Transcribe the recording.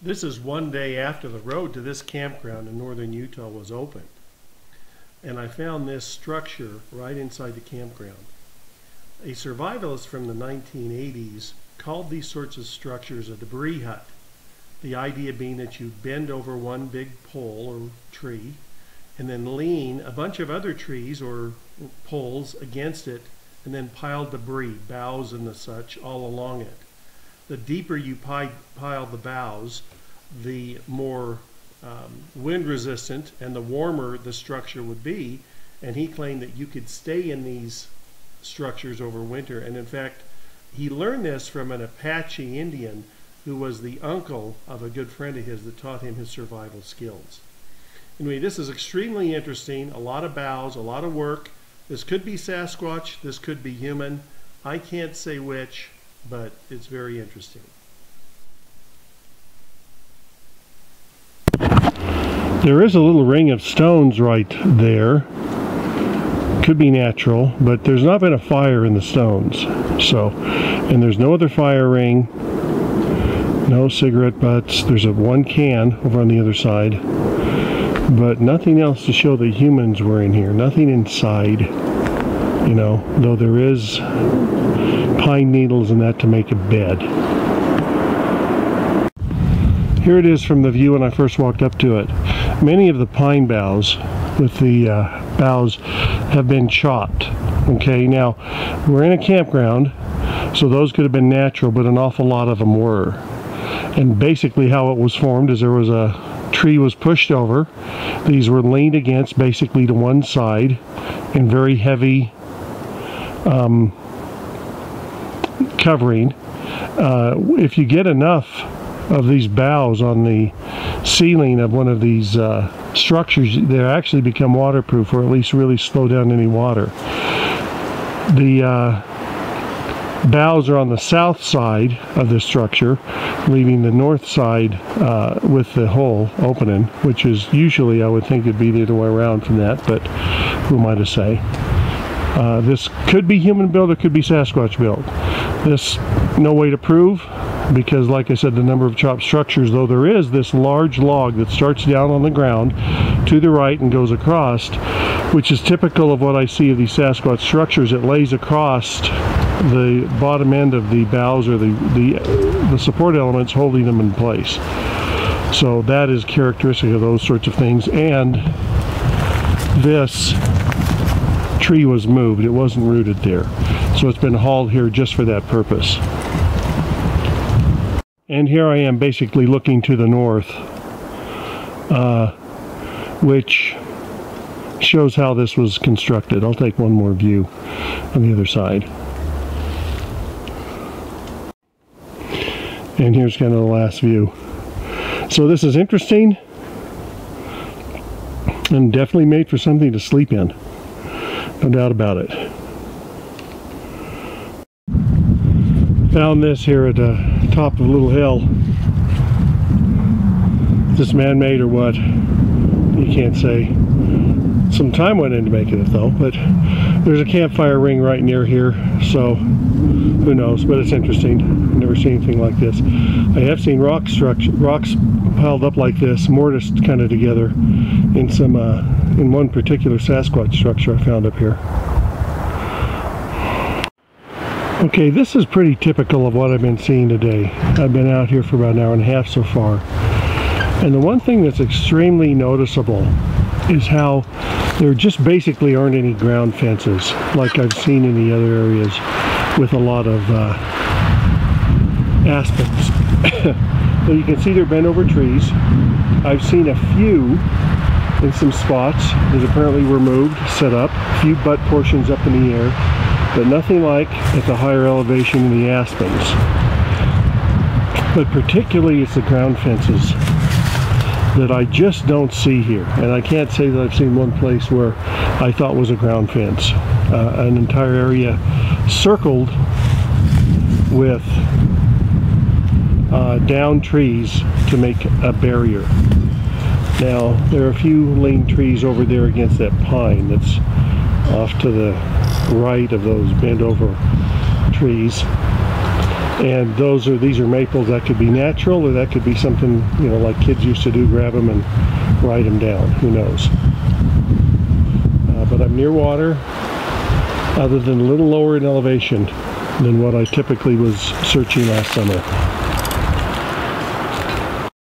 This is one day after the road to this campground in northern Utah was opened. And I found this structure right inside the campground. A survivalist from the 1980s called these sorts of structures a debris hut. The idea being that you bend over one big pole or tree and then lean a bunch of other trees or poles against it and then pile debris, boughs and the such, all along it. The deeper you pile the boughs, the more wind resistant and the warmer the structure would be. And he claimed that you could stay in these structures over winter. And in fact, he learned this from an Apache Indian who was the uncle of a good friend of his that taught him his survival skills. Anyway, this is extremely interesting. A lot of boughs, a lot of work. This could be Sasquatch, this could be human. I can't say which, but it's very interesting. There is a little ring of stones right there. Could be natural, but there's not been a fire in the stones. So, and there's no other fire ring, no cigarette butts. There's a one can over on the other side, but nothing else to show that humans were in here. Nothing inside, you know, though there is pine needles and that to make a bed. Here it is from the view when I first walked up to it. Many of the pine boughs with the boughs have been chopped. Okay, now we're in a campground, so those could have been natural, but an awful lot of them were. And basically how it was formed is there was a tree was pushed over. These were leaned against basically to one side in very heavy covering. If you get enough of these boughs on the ceiling of one of these structures, they actually become waterproof, or at least really slow down any water. The boughs are on the south side of the structure, leaving the north side with the hole opening, which is usually, I would think it'd be the other way around from that, but who am I to say? This could be human built, it could be Sasquatch built. This, no way to prove, because like I said, the number of chopped structures, though there is this large log that starts down on the ground to the right and goes across, which is typical of what I see of these Sasquatch structures. It lays across the bottom end of the boughs, or the support elements holding them in place. So that is characteristic of those sorts of things. And this tree was moved, it wasn't rooted there, so it's been hauled here just for that purpose. And here I am basically looking to the north, which shows how this was constructed. I'll take one more view on the other side. And here's kind of the last view. So this is interesting and definitely made for something to sleep in. No doubt about it. Found this here at the top of a little hill. Is this man-made or what? You can't say. Some time went into making it though, but there's a campfire ring right near here, so who knows, but it's interesting. I've never seen anything like this. I have seen rocks piled up like this, mortised kind of together in some in one particular Sasquatch structure I found up here. Okay, this is pretty typical of what I've been seeing today. I've been out here for about an hour and a half so far. And the one thing that's extremely noticeable is how there just basically aren't any ground fences like I've seen in the other areas with a lot of aspens. So you can see they're bent over trees. I've seen a few in some spots that apparently were moved, set up, a few butt portions up in the air, but nothing like at the higher elevation in the aspens. But particularly it's the ground fences that I just don't see here. And I can't say that I've seen one place where I thought was a ground fence. An entire area circled with down trees to make a barrier. Now there are a few lean trees over there against that pine that's off to the right of those bent over trees. And these are maples that could be natural, or that could be something, you know, like kids used to do, grab them and ride them down. Who knows? But I'm near water, other than a little lower in elevation than what I typically was searching last summer.